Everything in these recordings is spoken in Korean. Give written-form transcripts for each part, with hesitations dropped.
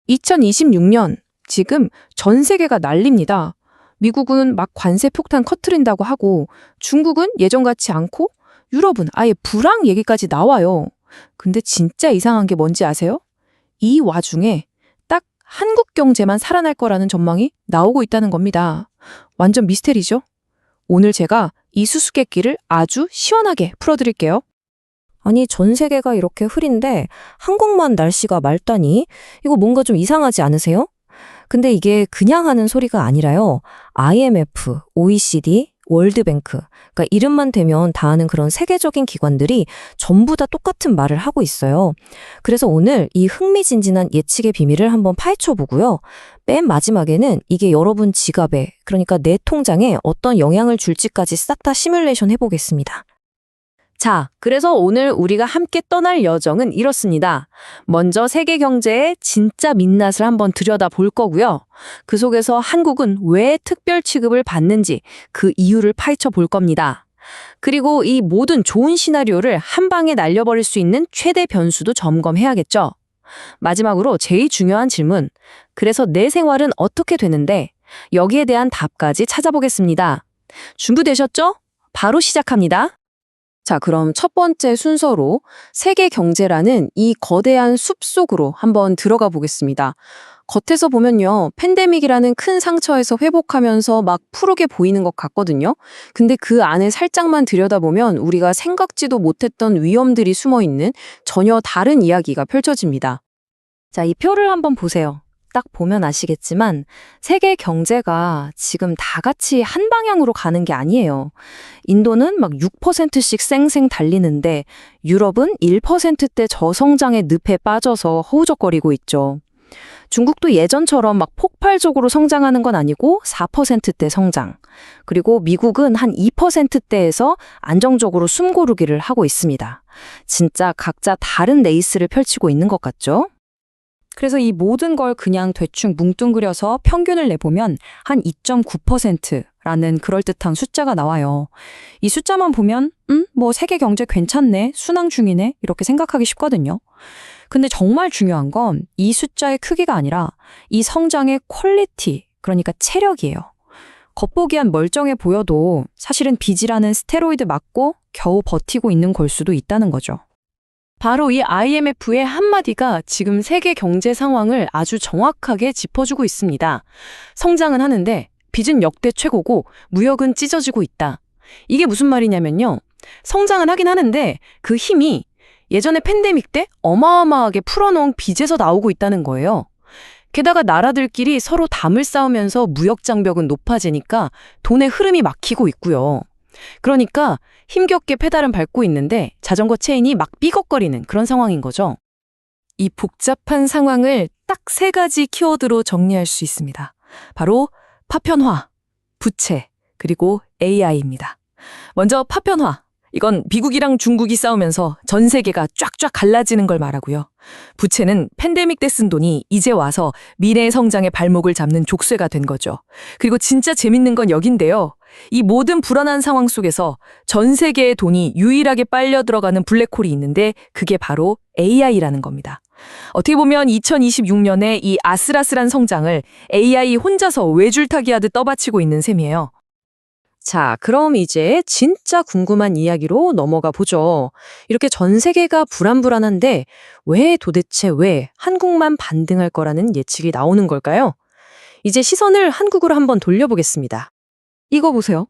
2026년 지금 전 세계가 난립니다. 미국은 막 관세 폭탄 커트린다고 하고 중국은 예전 같지 않고 유럽은 아예 불황 얘기까지 나와요. 근데 진짜 이상한 게 뭔지 아세요? 이 와중에 딱 한국 경제만 살아날 거라는 전망이 나오고 있다는 겁니다. 완전 미스테리죠? 오늘 제가 이 수수께끼를 아주 시원하게 풀어드릴게요. 아니, 전 세계가 이렇게 흐린데 한국만 날씨가 맑다니? 이거 뭔가 좀 이상하지 않으세요? 근데 이게 그냥 하는 소리가 아니라요. IMF, OECD, 월드뱅크, 그러니까 이름만 대면 다 아는 그런 세계적인 기관들이 전부 다 똑같은 말을 하고 있어요. 그래서 오늘 이 흥미진진한 예측의 비밀을 한번 파헤쳐 보고요. 맨 마지막에는 이게 여러분 지갑에, 그러니까 내 통장에 어떤 영향을 줄지까지 싹 다 시뮬레이션 해보겠습니다. 자, 그래서 오늘 우리가 함께 떠날 여정은 이렇습니다. 먼저 세계 경제의 진짜 민낯을 한번 들여다볼 거고요. 그 속에서 한국은 왜 특별 취급을 받는지 그 이유를 파헤쳐 볼 겁니다. 그리고 이 모든 좋은 시나리오를 한 방에 날려버릴 수 있는 최대 변수도 점검해야겠죠. 마지막으로 제일 중요한 질문. 그래서 내 생활은 어떻게 되는데? 여기에 대한 답까지 찾아보겠습니다. 준비되셨죠? 바로 시작합니다. 자, 그럼 첫 번째 순서로 세계 경제라는 이 거대한 숲 속으로 한번 들어가 보겠습니다. 겉에서 보면요, 팬데믹이라는 큰 상처에서 회복하면서 막 푸르게 보이는 것 같거든요. 근데 그 안에 살짝만 들여다보면 우리가 생각지도 못했던 위험들이 숨어 있는 전혀 다른 이야기가 펼쳐집니다. 자, 이 표를 한번 보세요. 딱 보면 아시겠지만 세계 경제가 지금 다 같이 한 방향으로 가는 게 아니에요. 인도는 막 6%씩 쌩쌩 달리는데 유럽은 1%대 저성장의 늪에 빠져서 허우적거리고 있죠. 중국도 예전처럼 막 폭발적으로 성장하는 건 아니고 4%대 성장. 그리고 미국은 한 2%대에서 안정적으로 숨고르기를 하고 있습니다. 진짜 각자 다른 레이스를 펼치고 있는 것 같죠? 그래서 이 모든 걸 그냥 대충 뭉뚱그려서 평균을 내보면 한 2.9%라는 그럴듯한 숫자가 나와요. 이 숫자만 보면 뭐 세계 경제 괜찮네, 순항 중이네 이렇게 생각하기 쉽거든요. 근데 정말 중요한 건 이 숫자의 크기가 아니라 이 성장의 퀄리티, 그러니까 체력이에요. 겉보기엔 멀쩡해 보여도 사실은 빚이라는 스테로이드 맞고 겨우 버티고 있는 걸 수도 있다는 거죠. 바로 이 IMF의 한마디가 지금 세계 경제 상황을 아주 정확하게 짚어주고 있습니다. 성장은 하는데 빚은 역대 최고고 무역은 찢어지고 있다. 이게 무슨 말이냐면요. 성장은 하긴 하는데 그 힘이 예전에 팬데믹 때 어마어마하게 풀어놓은 빚에서 나오고 있다는 거예요. 게다가 나라들끼리 서로 담을 쌓으면서 무역 장벽은 높아지니까 돈의 흐름이 막히고 있고요. 그러니까 힘겹게 페달은 밟고 있는데 자전거 체인이 막 삐걱거리는 그런 상황인 거죠. 이 복잡한 상황을 딱 3가지 키워드로 정리할 수 있습니다. 바로 파편화, 부채, 그리고 AI입니다. 먼저 파편화. 이건 미국이랑 중국이 싸우면서 전 세계가 쫙쫙 갈라지는 걸 말하고요. 부채는 팬데믹 때 쓴 돈이 이제 와서 미래의 성장의 발목을 잡는 족쇄가 된 거죠. 그리고 진짜 재밌는 건 여긴데요. 이 모든 불안한 상황 속에서 전 세계의 돈이 유일하게 빨려 들어가는 블랙홀이 있는데 그게 바로 AI라는 겁니다. 어떻게 보면 2026년에 이 아슬아슬한 성장을 AI 혼자서 외줄타기 하듯 떠받치고 있는 셈이에요. 자, 그럼 이제 진짜 궁금한 이야기로 넘어가 보죠. 이렇게 전 세계가 불안불안한데 도대체 왜 한국만 반등할 거라는 예측이 나오는 걸까요? 이제 시선을 한국으로 한번 돌려보겠습니다. 이거 보세요.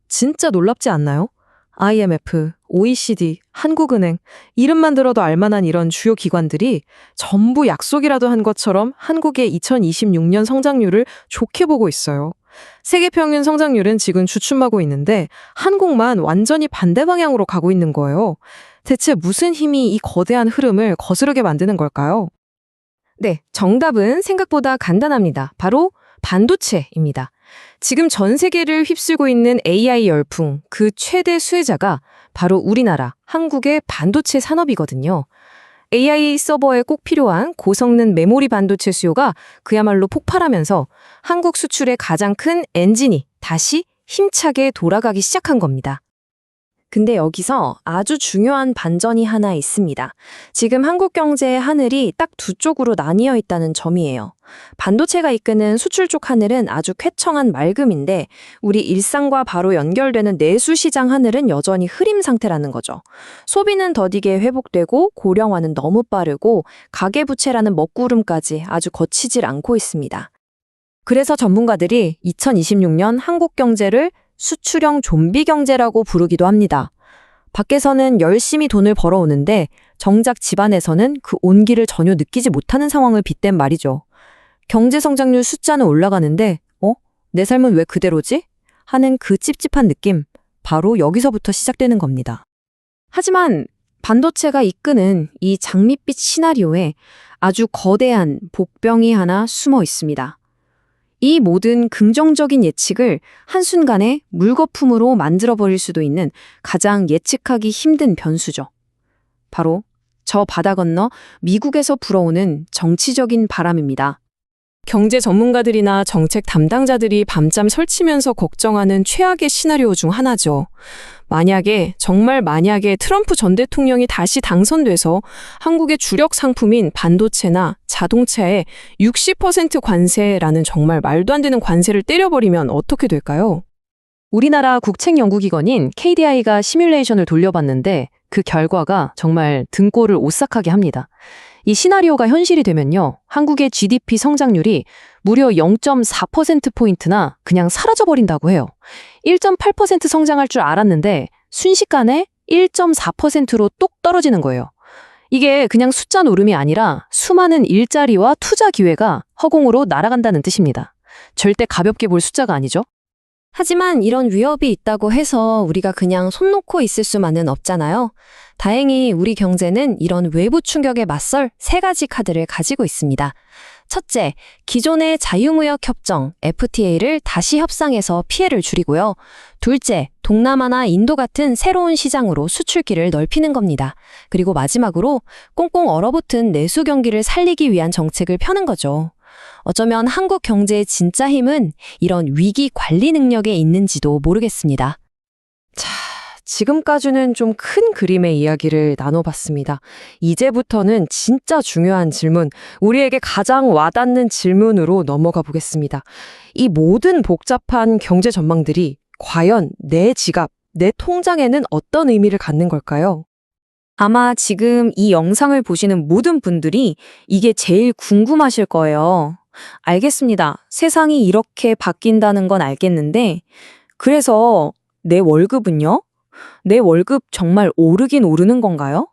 진짜 놀랍지 않나요? IMF, OECD, 한국은행, 이름만 들어도 알만한 이런 주요 기관들이 전부 약속이라도 한 것처럼 한국의 2026년 성장률을 좋게 보고 있어요. 세계 평균 성장률은 지금 주춤하고 있는데 한국만 완전히 반대 방향으로 가고 있는 거예요. 대체 무슨 힘이 이 거대한 흐름을 거스르게 만드는 걸까요? 네, 정답은 생각보다 간단합니다. 바로 반도체입니다. 지금 전 세계를 휩쓸고 있는 AI 열풍, 그 최대 수혜자가 바로 우리나라, 한국의 반도체 산업이거든요. AI 서버에 꼭 필요한 고성능 메모리 반도체 수요가 그야말로 폭발하면서 한국 수출의 가장 큰 엔진이 다시 힘차게 돌아가기 시작한 겁니다. 근데 여기서 아주 중요한 반전이 하나 있습니다. 지금 한국 경제의 하늘이 딱 두 쪽으로 나뉘어 있다는 점이에요. 반도체가 이끄는 수출 쪽 하늘은 아주 쾌청한 맑음인데 우리 일상과 바로 연결되는 내수 시장 하늘은 여전히 흐림 상태라는 거죠. 소비는 더디게 회복되고 고령화는 너무 빠르고 가계부채라는 먹구름까지 아주 거치질 않고 있습니다. 그래서 전문가들이 2026년 한국 경제를 수출형 좀비 경제라고 부르기도 합니다. 밖에서는 열심히 돈을 벌어오는데 정작 집안에서는 그 온기를 전혀 느끼지 못하는 상황을 빗댄 말이죠. 경제 성장률 숫자는 올라가는데 내 삶은 왜 그대로지? 하는 그 찝찝한 느낌, 바로 여기서부터 시작되는 겁니다. 하지만 반도체가 이끄는 이 장밋빛 시나리오에 아주 거대한 복병이 하나 숨어 있습니다. 이 모든 긍정적인 예측을 한순간에 물거품으로 만들어버릴 수도 있는 가장 예측하기 힘든 변수죠. 바로 저 바다 건너 미국에서 불어오는 정치적인 바람입니다. 경제 전문가들이나 정책 담당자들이 밤잠 설치면서 걱정하는 최악의 시나리오 중 하나죠. 정말 만약에 트럼프 전 대통령이 다시 당선돼서 한국의 주력 상품인 반도체나 자동차에 60% 관세라는 정말 말도 안 되는 관세를 때려버리면 어떻게 될까요? 우리나라 국책연구기관인 KDI가 시뮬레이션을 돌려봤는데 그 결과가 정말 등골을 오싹하게 합니다. 이 시나리오가 현실이 되면요, 한국의 GDP 성장률이 무려 0.4%포인트나 그냥 사라져버린다고 해요. 1.8% 성장할 줄 알았는데 순식간에 1.4%로 똑 떨어지는 거예요. 이게 그냥 숫자 노름이 아니라 수많은 일자리와 투자 기회가 허공으로 날아간다는 뜻입니다. 절대 가볍게 볼 숫자가 아니죠. 하지만 이런 위협이 있다고 해서 우리가 그냥 손 놓고 있을 수만은 없잖아요. 다행히 우리 경제는 이런 외부 충격에 맞설 세 가지 카드를 가지고 있습니다. 첫째, 기존의 자유무역 협정 FTA를 다시 협상해서 피해를 줄이고요. 둘째, 동남아나 인도 같은 새로운 시장으로 수출길을 넓히는 겁니다. 그리고 마지막으로 꽁꽁 얼어붙은 내수 경기를 살리기 위한 정책을 펴는 거죠. 어쩌면 한국 경제의 진짜 힘은 이런 위기 관리 능력에 있는지도 모르겠습니다. 자, 지금까지는 좀 큰 그림의 이야기를 나눠봤습니다. 이제부터는 진짜 중요한 질문, 우리에게 가장 와닿는 질문으로 넘어가 보겠습니다. 이 모든 복잡한 경제 전망들이 과연 내 지갑, 내 통장에는 어떤 의미를 갖는 걸까요? 아마 지금 이 영상을 보시는 모든 분들이 이게 제일 궁금하실 거예요. 알겠습니다. 세상이 이렇게 바뀐다는 건 알겠는데, 그래서 내 월급은요? 내 월급 정말 오르긴 오르는 건가요?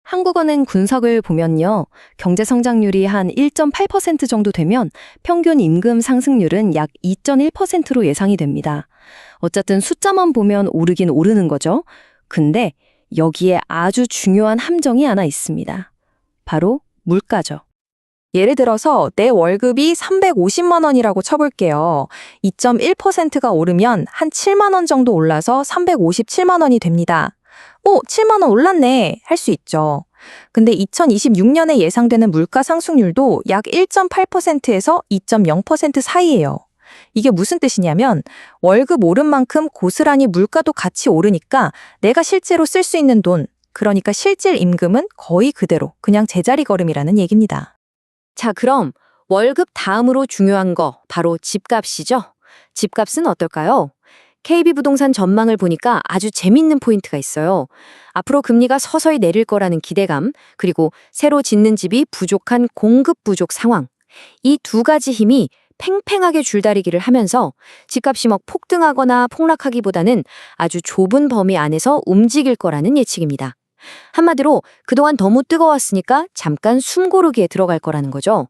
한국은행 분석을 보면요, 경제 성장률이 한 1.8% 정도 되면 평균 임금 상승률은 약 2.1%로 예상이 됩니다. 어쨌든 숫자만 보면 오르긴 오르는 거죠. 근데 여기에 아주 중요한 함정이 하나 있습니다. 바로 물가죠. 예를 들어서 내 월급이 350만 원이라고 쳐볼게요. 2.1%가 오르면 한 7만 원 정도 올라서 357만 원이 됩니다. 7만 원 올랐네 할 수 있죠. 근데 2026년에 예상되는 물가 상승률도 약 1.8%에서 2.0% 사이예요. 이게 무슨 뜻이냐면 월급 오른 만큼 고스란히 물가도 같이 오르니까 내가 실제로 쓸 수 있는 돈, 그러니까 실질 임금은 거의 그대로 그냥 제자리 걸음이라는 얘기입니다. 자, 그럼 월급 다음으로 중요한 거 바로 집값이죠. 집값은 어떨까요? KB부동산 전망을 보니까 아주 재밌는 포인트가 있어요. 앞으로 금리가 서서히 내릴 거라는 기대감, 그리고 새로 짓는 집이 부족한 공급 부족 상황. 이 두 가지 힘이 팽팽하게 줄다리기를 하면서 집값이 막 폭등하거나 폭락하기보다는 아주 좁은 범위 안에서 움직일 거라는 예측입니다. 한마디로 그동안 너무 뜨거웠으니까 잠깐 숨 고르기에 들어갈 거라는 거죠.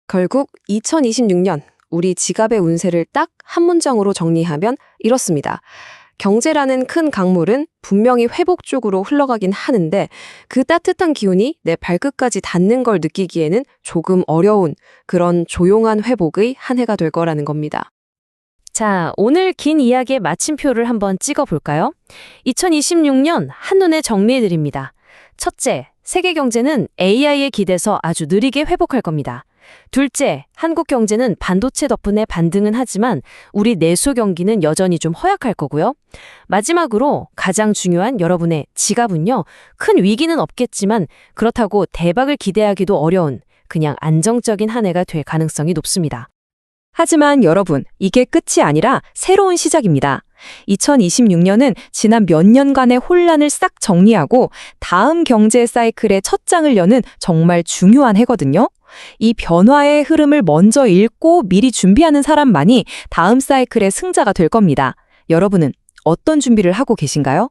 결국 2026년 우리 지갑의 운세를 딱 한 문장으로 정리하면 이렇습니다. 경제라는 큰 강물은 분명히 회복 쪽으로 흘러가긴 하는데 그 따뜻한 기운이 내 발끝까지 닿는 걸 느끼기에는 조금 어려운 그런 조용한 회복의 한 해가 될 거라는 겁니다. 자, 오늘 긴 이야기의 마침표를 한번 찍어볼까요? 2026년 한눈에 정리해드립니다. 첫째, 세계 경제는 AI에 기대서 아주 느리게 회복할 겁니다. 둘째, 한국 경제는 반도체 덕분에 반등은 하지만 우리 내수 경기는 여전히 좀 허약할 거고요. 마지막으로 가장 중요한 여러분의 지갑은요. 큰 위기는 없겠지만 그렇다고 대박을 기대하기도 어려운 그냥 안정적인 한 해가 될 가능성이 높습니다. 하지만 여러분, 이게 끝이 아니라 새로운 시작입니다. 2026년은 지난 몇 년간의 혼란을 싹 정리하고 다음 경제 사이클의 첫 장을 여는 정말 중요한 해거든요. 이 변화의 흐름을 먼저 읽고 미리 준비하는 사람만이 다음 사이클의 승자가 될 겁니다. 여러분은 어떤 준비를 하고 계신가요?